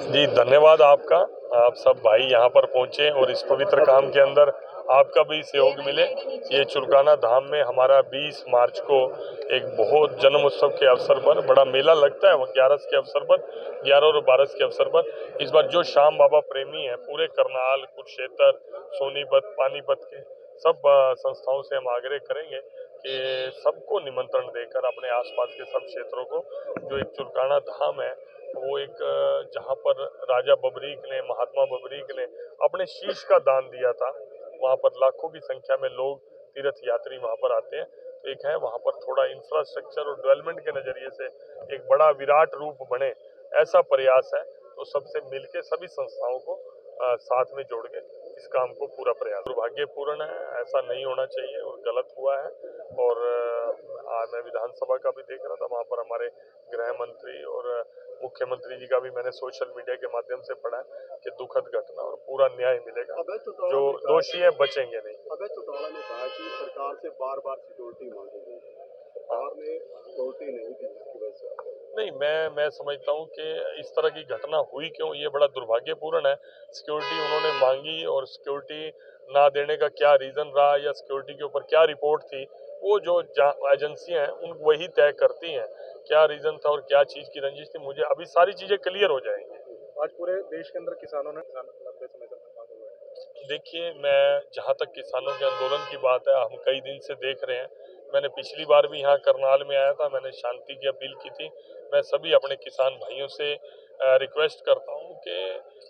जी, धन्यवाद आपका। आप सब भाई यहाँ पर पहुँचे और इस पवित्र काम के अंदर आपका भी सहयोग मिले। ये चुरकाना धाम में हमारा 20 मार्च को एक बहुत जन्म उत्सव के अवसर पर बड़ा मेला लगता है। 11 के अवसर पर, 11 और 12 के अवसर पर इस बार जो श्याम बाबा प्रेमी हैं, पूरे करनाल, कुरुक्षेत्र, सोनीपत, पानीपत के सब संस्थाओं से हम आग्रह करेंगे कि सबको निमंत्रण देकर अपने आसपास के सब क्षेत्रों को, जो एक चुरकाना धाम है, वो एक जहाँ पर राजा बबरीक ने, महात्मा बबरीक ने अपने शीश का दान दिया था, वहाँ पर लाखों की संख्या में लोग, तीर्थ यात्री वहाँ पर आते हैं। तो एक है वहाँ पर थोड़ा इंफ्रास्ट्रक्चर और डेवलपमेंट के नजरिए से एक बड़ा विराट रूप बने, ऐसा प्रयास है। तो सबसे मिलके सभी संस्थाओं को साथ में जोड़ के इस काम को पूरा प्रयास, दुर्भाग्यपूर्ण है, ऐसा नहीं होना चाहिए और गलत हुआ है। और आज मैं विधानसभा का भी देख रहा था, वहाँ पर हमारे गृह मंत्री और मुख्यमंत्री जी का भी मैंने सोशल मीडिया के माध्यम से पढ़ा है कि दुखद घटना और पूरा न्याय मिलेगा, जो दोषी है बचेंगे नहीं। अभय चौटाला ने कहा कि सरकार से बार बार सिक्योरिटी मांगी गई, सरकार ने सिक्योरिटी नहीं दी, जिसकी वजह से नहीं, मैं समझता हूँ कि इस तरह की घटना हुई क्यों, ये बड़ा दुर्भाग्यपूर्ण है। सिक्योरिटी उन्होंने मांगी और सिक्योरिटी ना देने का क्या रीजन रहा या सिक्योरिटी के ऊपर क्या रिपोर्ट थी, वो जो एजेंसियां हैं उन वही तय करती हैं क्या रीजन था और क्या चीज की रंजिश थी। मुझे अभी सारी चीजें क्लियर हो जाएंगी। आज पूरे देश के अंदर किसानों ने लंबे समय तक मांगे हुए हैं। देखिए, मैं जहाँ तक किसानों के आंदोलन की बात है, हम कई दिन से देख रहे हैं। मैंने पिछली बार भी यहाँ करनाल में आया था, मैंने शांति की अपील की थी। मैं सभी अपने किसान भाइयों से रिक्वेस्ट करता हूँ कि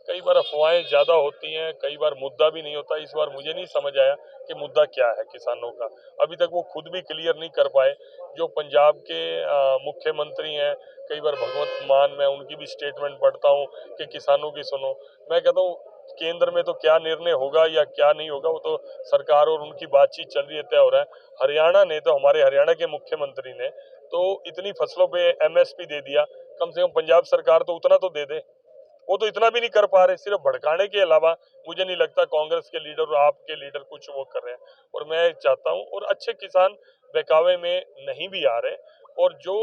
कई बार अफवाहें ज़्यादा होती हैं, कई बार मुद्दा भी नहीं होता। इस बार मुझे नहीं समझ आया कि मुद्दा क्या है किसानों का, अभी तक वो खुद भी क्लियर नहीं कर पाए। जो पंजाब के मुख्यमंत्री हैं, कई बार भगवंत मान, मैं उनकी भी स्टेटमेंट पढ़ता हूँ कि किसानों की सुनो। मैं कहता हूँ केंद्र में तो क्या निर्णय होगा या क्या नहीं होगा, वो तो सरकार और उनकी बातचीत चल रही है, तय हो रहा है। हरियाणा ने तो, हमारे हरियाणा के मुख्यमंत्री ने तो इतनी फसलों पे एमएसपी दे दिया, कम से कम पंजाब सरकार तो उतना तो दे दे। वो तो इतना भी नहीं कर पा रहे, सिर्फ भड़काने के अलावा मुझे नहीं लगता कांग्रेस के लीडर और आपके लीडर कुछ वो कर रहे हैं। और मैं चाहता हूँ, और अच्छे किसान बहकावे में नहीं भी आ रहे, और जो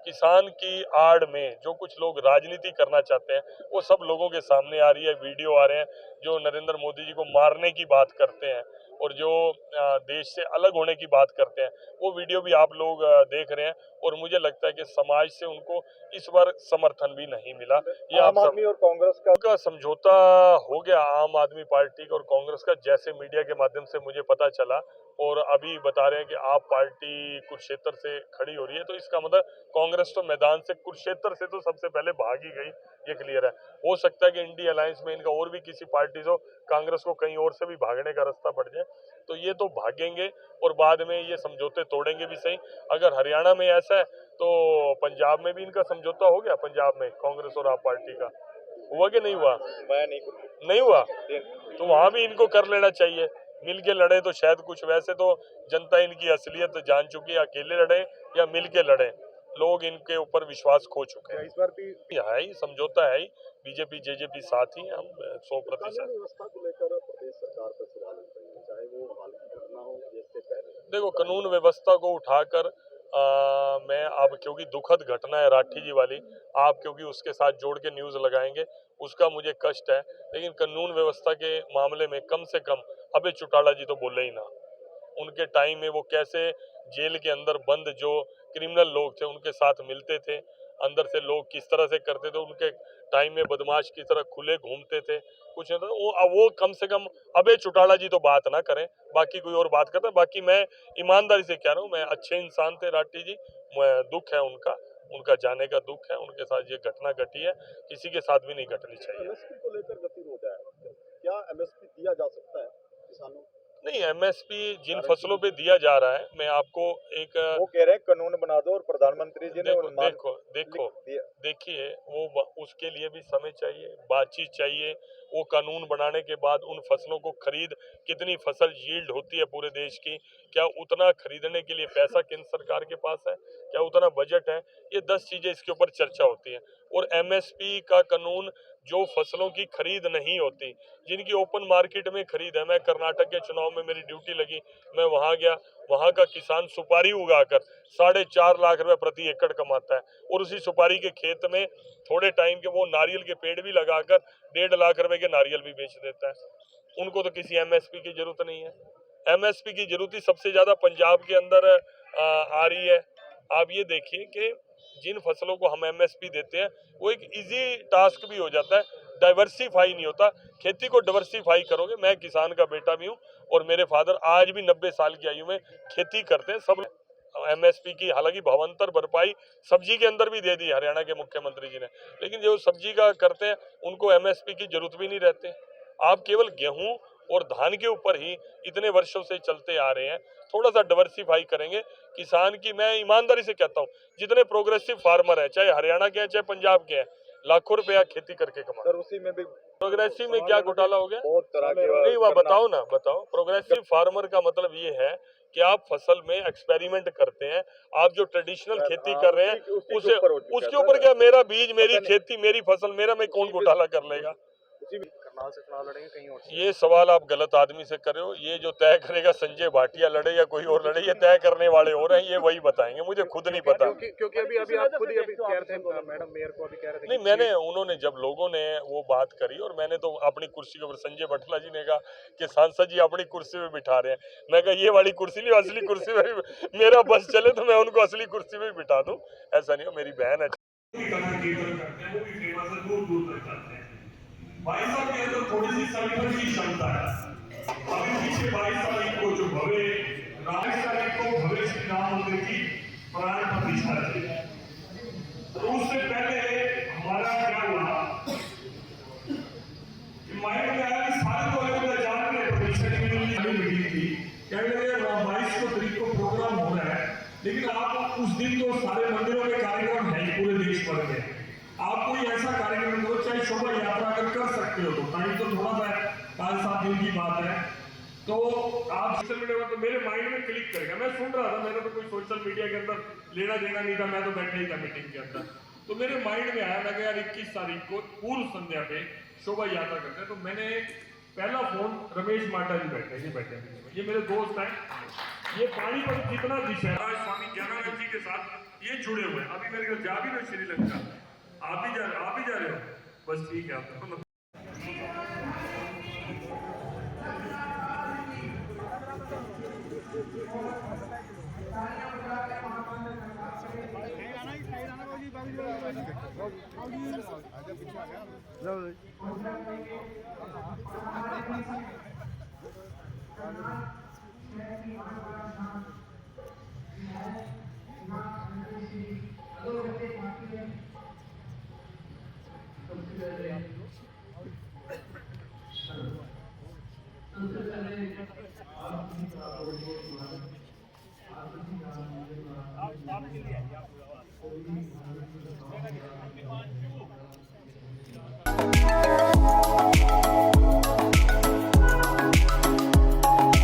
किसान की आड़ में जो कुछ लोग राजनीति करना चाहते हैं, वो सब लोगों के सामने आ रही है, वीडियो आ रहे हैं। जो नरेंद्र मोदी जी को मारने की बात करते हैं और जो देश से अलग होने की बात करते हैं, वो वीडियो भी आप लोग देख रहे हैं। और मुझे लगता है कि समाज से उनको इस बार समर्थन भी नहीं मिला। ये आम आदमी और कांग्रेस का समझौता हो गया, आम आदमी पार्टी का और कांग्रेस का, जैसे मीडिया के माध्यम से मुझे पता चला। और अभी बता रहे हैं कि आप पार्टी कुरुक्षेत्र से खड़ी हो रही है, तो इसका मतलब कांग्रेस तो मैदान से, कुरुक्षेत्र से तो सबसे पहले भागी गई, ये क्लियर है। हो सकता है कि इंडी अलायंस में इनका और भी किसी पार्टी से कांग्रेस को कहीं और से भी भागने का रास्ता पड़ जाए, तो ये तो भागेंगे और बाद में ये समझौते तोड़ेंगे भी सही। अगर हरियाणा में ऐसा है तो पंजाब में भी इनका समझौता हो गया, पंजाब में कांग्रेस और आप पार्टी का हुआ कि नहीं हुआ? मैं नहीं हुआ, तो वहां भी इनको कर लेना चाहिए, मिल के लड़े तो शायद कुछ। वैसे तो जनता इनकी असलियत जान चुकी है, अकेले लड़े या मिल के लड़े, लोग इनके ऊपर विश्वास खो चुके हैं। इस बार भी है ही समझौता, है ही, बीजेपी जेजेपी साथ ही, हम 100%। व्यवस्था को लेकर प्रदेश सरकार पर सवाल उठ रही है, चाहे वो हाल की घटना हो या इससे पहले। देखो, कानून व्यवस्था को उठाकर मैं अब, क्योंकि दुखद घटना है राठी जी वाली, आप क्योंकि उसके साथ जोड़ के न्यूज लगाएंगे, उसका मुझे कष्ट है। लेकिन कानून व्यवस्था के मामले में कम से कम अबे चौटाला जी तो बोले ही ना। उनके टाइम में वो कैसे जेल के अंदर बंद जो क्रिमिनल लोग थे उनके साथ मिलते थे, अंदर से लोग किस तरह से करते थे, उनके टाइम में बदमाश की तरह खुले घूमते थे, कुछ नहीं था। वो कम से कम अबे चौटाला जी तो बात ना करें, बाकी कोई और बात करता है। बाकी मैं ईमानदारी से कह रहा हूँ, मैं अच्छे इंसान थे राठी जी, दुख है उनका, उनका जाने का दुख है। उनके साथ ये घटना घटी है, किसी के साथ भी नहीं घटनी चाहिए। एमएसपी को लेकर गतिरोध है, क्या एमएसपी दिया जा सकता है किसानों को? नहीं, एमएसपी जिन फसलों पे दिया जा रहा है, मैं आपको एक, वो कह रहे हैं कानून बना दो, और प्रधानमंत्री जी ने देखिए, वो उसके लिए भी समय चाहिए, बातचीत चाहिए। वो कानून बनाने के बाद उन फसलों को खरीद, कितनी फसल यील्ड होती है पूरे देश की, क्या उतना खरीदने के लिए पैसा केंद्र सरकार के पास है, क्या उतना बजट है, ये 10 चीजें इसके ऊपर चर्चा होती है। और एमएसपी का कानून, जो फसलों की खरीद नहीं होती, जिनकी ओपन मार्केट में खरीद है, मैं कर्नाटक के चुनाव में मेरी ड्यूटी लगी, मैं वहां गया, वहाँ का किसान सुपारी उगाकर 4.5 लाख रुपए प्रति एकड़ कमाता है और उसी सुपारी के खेत में थोड़े टाइम के वो नारियल के पेड़ भी लगाकर 1.5 लाख रुपए के नारियल भी बेच देता है। उनको तो किसी एमएसपी की जरूरत नहीं है। एमएसपी की जरूरत ही सबसे ज्यादा पंजाब के अंदर आ रही है। आप ये देखिए कि जिन फसलों को हम एमएसपी देते हैं वो एक इजी टास्क भी हो जाता है, डाइवर्सिफाई नहीं होता। खेती को डाइवर्सिफाई करोगे, मैं किसान का बेटा भी हूँ और मेरे फादर आज भी 90 साल की आयु में खेती करते हैं। सब एमएसपी की हालांकि भावांतर भरपाई सब्जी के अंदर भी दे दी हरियाणा के मुख्यमंत्री जी ने, लेकिन जो सब्जी का करते हैं उनको एमएसपी की जरूरत भी नहीं रहती। आप केवल गेहूं और धान के ऊपर ही इतने वर्षों से चलते आ रहे हैं। थोड़ा सा डाइवर्सिफाई करेंगे किसान की। मैं ईमानदारी से कहता हूँ, जितने प्रोग्रेसिव फार्मर है, चाहे हरियाणा के हैं चाहे पंजाब के हैं, लाखों रुपया खेती करके कमा। सर उसी में भी प्रोग्रेसिव में क्या घोटाला हो गया? बहुत तरह के नहीं, वह बताओ ना, बताओ। प्रोग्रेसिव फार्मर का मतलब ये है कि आप फसल में एक्सपेरिमेंट करते हैं। आप जो ट्रेडिशनल खेती कर रहे हैं उसके ऊपर क्या, मेरा बीज, मेरी खेती, मेरी फसल, मेरा में कौन घोटाला कर लेगा? करनाल से चुनाव लड़ेंगे कहीं और से? ये सवाल आप गलत आदमी से कर रहे हो। ये जो तय करेगा संजय भाटिया लड़े या कोई और लड़े, ये तय करने वाले हो रहे हैं, ये वही बताएंगे, मुझे खुद नहीं पता। क्योंकि अभी आप खुद ही अभी कह रहे थे, मैडम मेयर को अभी कह रहे थे। नहीं, मैंने, उन्होंने जब लोगों ने वो बात करी और मैंने तो अपनी कुर्सी के ऊपर, संजय बटला जी ने कहा कि सांसद जी अपनी कुर्सी पे बिठा रहे हैं। मैं कहा ये वाली कुर्सी नहीं, असली कुर्सी पे मेरा बस चले तो मैं उनको असली कुर्सी पे बिठा दूं। ऐसा नहीं हो, मेरी बहन है। भाई साहब के अंदर थोड़ी सी संगठन की क्षमता है। अभी पीछे 22 तारीख को जो भव्य 22 तारीख को भव्य श्री राम मंदिर की प्राण प्रतिष्ठा थी, तो उससे पहले हमारा क्या हुआ कि माइंड में आया कि सारे तो अलग जान के प्रतिष्ठा की मीटिंग थी। कहने लगे 22 तारीख को प्रोग्राम हो रहा है, लेकिन आप उस दिन तो सारे मंदिरों में कार्यक्रम है पूरे देश भर में। आप कोई ऐसा कार्यक्रम करो, चाहे शोभा यात्रा अगर कर सकते हो तो टाइम तो थोड़ा सा है, 5-7 दिन की बात है, तो आप सोशल मीडिया में, तो मेरे माइंड में क्लिक करेगा। मैं सुन रहा था, मैंने तो कोई सोशल मीडिया के अंदर लेना देना नहीं था, मैं तो बैठा ही था मीटिंग के अंदर। तो मेरे माइंड में आया, मैं यार 21 तारीख को पूर्व संध्या पे शोभा यात्रा करते हैं। तो मैंने पहला फोन रमेश माटा जी बैठे, ये मेरे दोस्त हैं, ये पानीपत जितना दिशा स्वामी ज्ञानानंद जी के साथ ये जुड़े हुए हैं। अभी मेरे को जा भी रहे श्रीलंका, आप भी जा रहे हो, बस ठीक है। आप आपके लिए